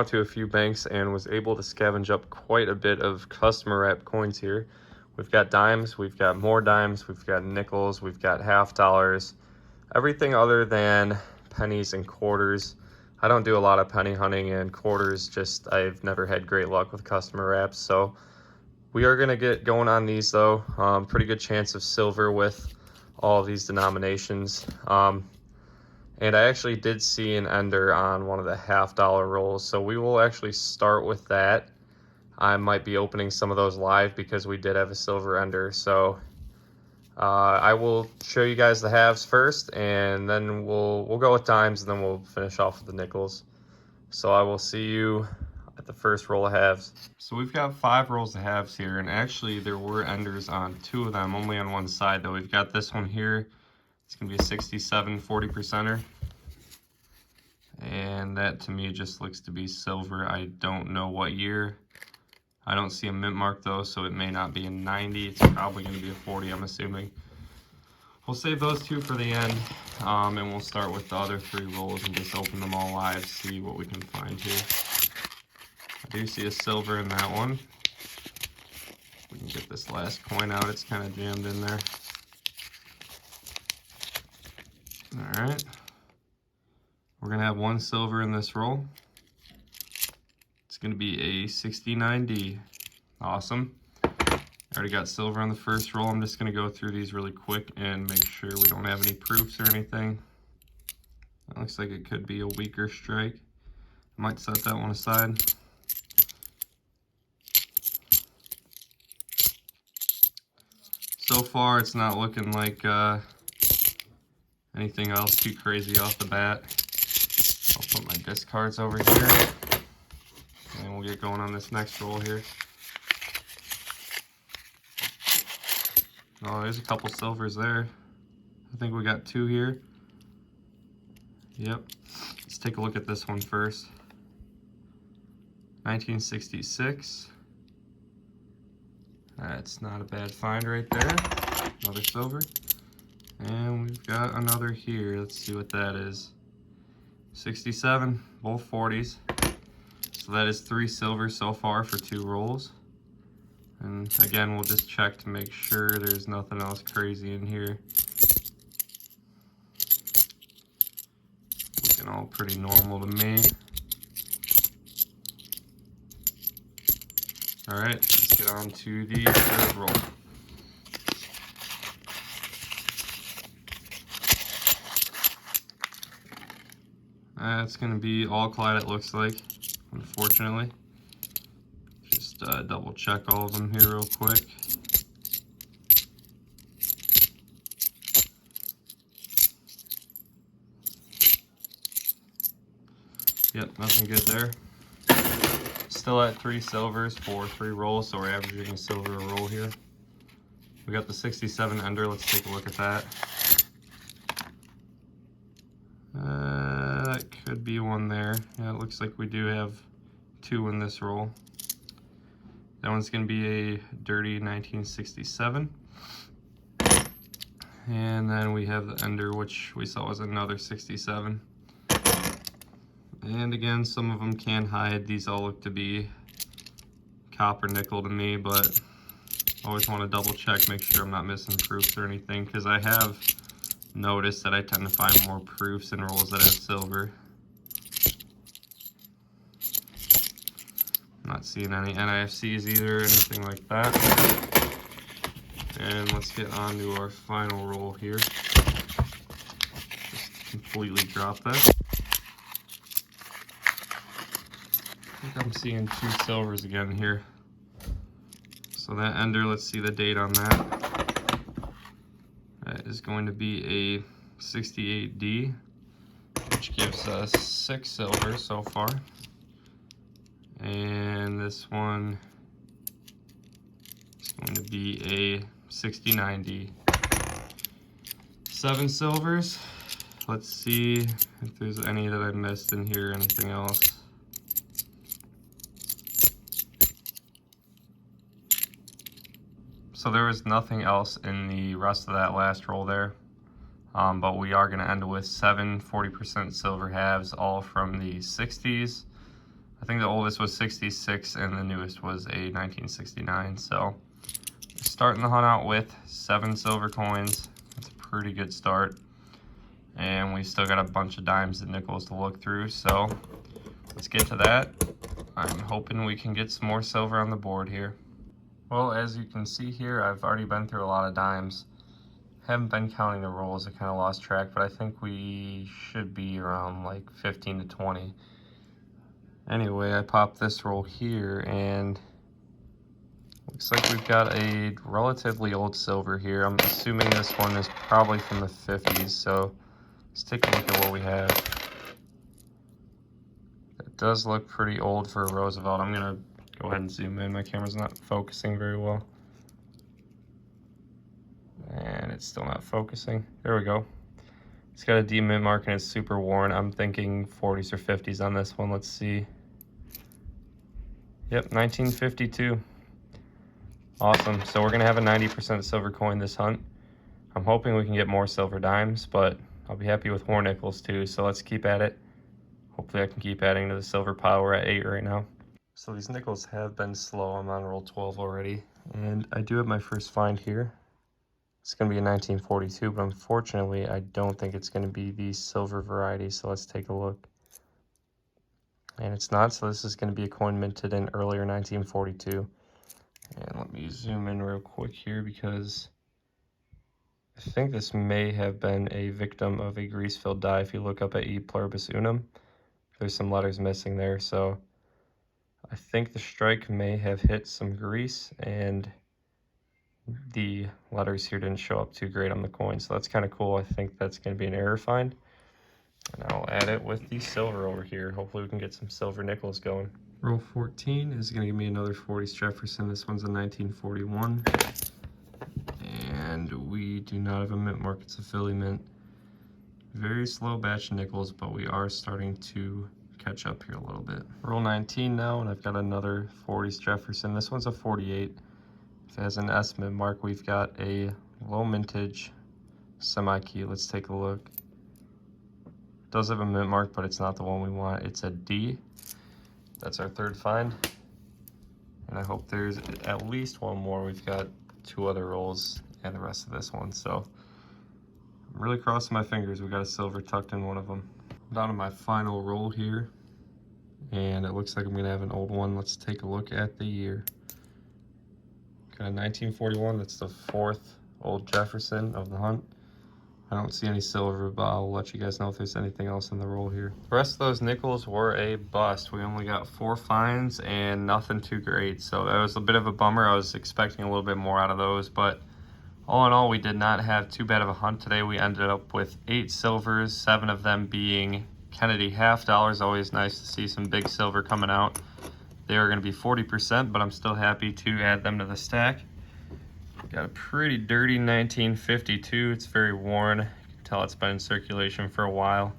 around to a few banks and was able to scavenge up quite a bit of customer wrap coins here. We've got dimes, we've got more dimes, we've got nickels, we've got half dollars, everything other than pennies and quarters. I don't do a lot of penny hunting, and quarters, just I've never had great luck with customer wraps. So we are gonna get going on these though. Pretty good chance of silver with all of these denominations. And I actually did see an ender on one of the half-dollar rolls, so we will actually start with that. I might be opening some of those live because we did have a silver ender. So I will show you guys the halves first, and then we'll go with dimes, and then we'll finish off with the nickels. So I will see you at the first roll of halves. So we've got 5 rolls of halves here, and actually there were enders on 2 of them, only on one side though. We've got this one here. It's gonna be a 67 40%er. And that to me just looks to be silver. I don't know what year. I don't see a mint mark though, so it may not be a 90. It's probably gonna be a 40, I'm assuming. We'll save those 2 for the end, and we'll start with the other 3 rolls and just open them all live, see what we can find here. I do see a silver in that one. We can get this last coin out, it's kind of jammed in there. All right. We're gonna have 1 silver in this roll. It's gonna be a 69D. Awesome. I already got silver on the first roll. I'm just gonna go through these really quick and make sure we don't have any proofs or anything. That looks like it could be a weaker strike. I might set that one aside. So far, it's not looking like anything else too crazy off the bat. I'll put my discards over here, and we'll get going on this next roll here. Oh, there's a couple silvers there. I think we got 2 here. Yep. Let's take a look at this one first. 1966. That's not a bad find right there. Another silver. And we've got another here. Let's see what that is. 67, both 40s. So that is 3 silvers so far for 2 rolls. And again, we'll just check to make sure there's nothing else crazy in here. Looking all pretty normal to me. All right, let's get on to the 3rd roll. It's going to be all Clyde, it looks like, unfortunately. Just double check all of them here real quick. Yep, nothing good there. Still at 3 silvers for 3 rolls, so we're averaging a silver a roll here. We got the 67 ender, let's take a look at that. That could be one there. Yeah, it looks like we do have 2 in this roll. That one's going to be a dirty 1967. And then we have the ender, which we saw was another 67. And again, some of them can hide. These all look to be copper nickel to me, but always want to double check, make sure I'm not missing proofs or anything, because I have noticed that I tend to find more proofs in rolls that have silver. I'm not seeing any NIFCs either, anything like that. And let's get on to our final roll here. Just completely drop that. I think I'm seeing 2 silvers again here. So that ender, let's see the date on that. That is going to be a 68D, which gives us 6 silvers so far. And this one is going to be a 69D. 7 silvers. Let's see if there's any that I missed in here, anything else. So there was nothing else in the rest of that last roll there. But we are going to end with 7 40% silver halves, all from the 60s. I think the oldest was 66 and the newest was a 1969. So starting the hunt out with 7 silver coins. That's a pretty good start. And we still got a bunch of dimes and nickels to look through. So let's get to that. I'm hoping we can get some more silver on the board here. Well, as you can see here, I've already been through a lot of dimes. Haven't been counting the rolls, I kind of lost track, but I think we should be around like 15 to 20. Anyway, I popped this roll here and looks like we've got a relatively old silver here. I'm assuming this one is probably from the 50s, so let's take a look at what we have. It does look pretty old for a Roosevelt. I'm gonna go ahead and zoom in. My camera's not focusing very well. And it's still not focusing. There we go. It's got a D mint mark and it's super worn. I'm thinking 40s or 50s on this one. Let's see. Yep, 1952. Awesome. So we're gonna have a 90% silver coin this hunt. I'm hoping we can get more silver dimes, but I'll be happy with more nickels too. So let's keep at it. Hopefully I can keep adding to the silver pile. We're at 8 right now. So these nickels have been slow. I'm on roll 12 already. And I do have my first find here. It's going to be a 1942, but unfortunately, I don't think it's going to be the silver variety, so let's take a look. And it's not, so this is going to be a coin minted in earlier 1942. And let me zoom in real quick here because I think this may have been a victim of a grease-filled die. If you look up at E Pluribus Unum, there's some letters missing there, so I think the strike may have hit some grease and the letters here didn't show up too great on the coin, so that's kind of cool. I think that's going to be an error find, and I'll add it with the silver over here. Hopefully we can get some silver nickels going. Roll 14 is going to give me another 40s Jefferson. This one's a 1941, and we do not have a mint mark. It's a Philly mint. Very slow batch of nickels, but we are starting to catch up here a little bit. Roll 19 now, and I've got another 40s Jefferson. This one's a 48. If it has an S mint mark, we've got a low mintage semi-key. Let's take a look. It does have a mint mark, but it's not the one we want. It's a D. That's our third find. And I hope there's at least one more. We've got 2 other rolls and the rest of this one. So I'm really crossing my fingers. We got a silver tucked in one of them. I'm down to my final roll here. And it looks like I'm gonna have an old one. Let's take a look at the year. Got a 1941, that's the 4th old Jefferson of the hunt. I don't see any silver, but I'll let you guys know if there's anything else in the roll here. The rest of those nickels were a bust. We only got 4 finds and nothing too great, so that was a bit of a bummer. I was expecting a little bit more out of those, but all in all, we did not have too bad of a hunt today. We ended up with 8 silvers, 7 of them being Kennedy half dollars. Always nice to see some big silver coming out. They are going to be 40%, but I'm still happy to add them to the stack. Got a pretty dirty 1952. It's very worn. You can tell it's been in circulation for a while.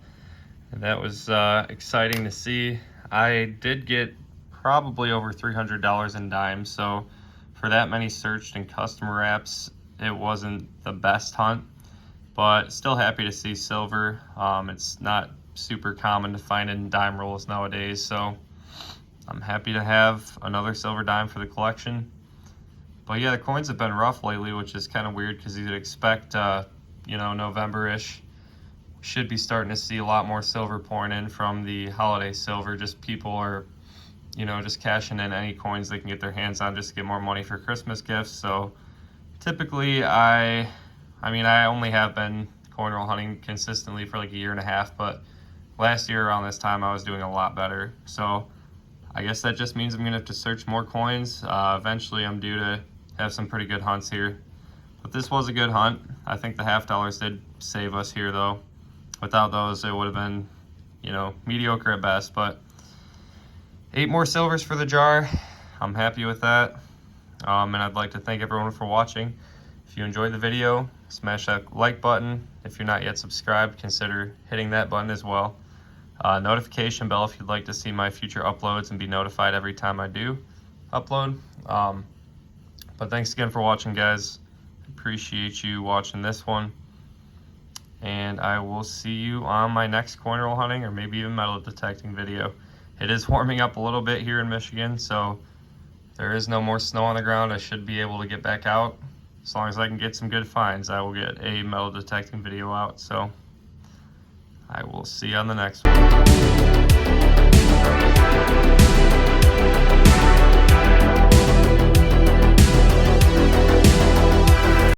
And that was exciting to see. I did get probably over $300 in dimes, so for that many searched and customer apps, it wasn't the best hunt, but still happy to see silver. It's not super common to find in dime rolls nowadays, so I'm happy to have another silver dime for the collection. But yeah, the coins have been rough lately, which is kind of weird because you'd expect, you know, November-ish. We should be starting to see a lot more silver pouring in from the holiday silver. Just people are, you know, just cashing in any coins they can get their hands on just to get more money for Christmas gifts. So typically, I only have been coin roll hunting consistently for like a year and a half, but last year around this time I was doing a lot better. So I guess that just means I'm gonna have to search more coins. Eventually I'm due to have some pretty good hunts here. But this was a good hunt. I think the half dollars did save us here though. Without those, it would have been, you know, mediocre at best, but 8 more silvers for the jar. I'm happy with that. And I'd like to thank everyone for watching. If you enjoyed the video, smash that like button. If you're not yet subscribed, consider hitting that button as well. Notification bell if you'd like to see my future uploads and be notified every time I do upload. But thanks again for watching, guys. Appreciate you watching this one. And I will see you on my next coin roll hunting or maybe even metal detecting video. It is warming up a little bit here in Michigan, so there is no more snow on the ground. I should be able to get back out. As long as I can get some good finds, I will get a metal detecting video out. So I will see you on the next one.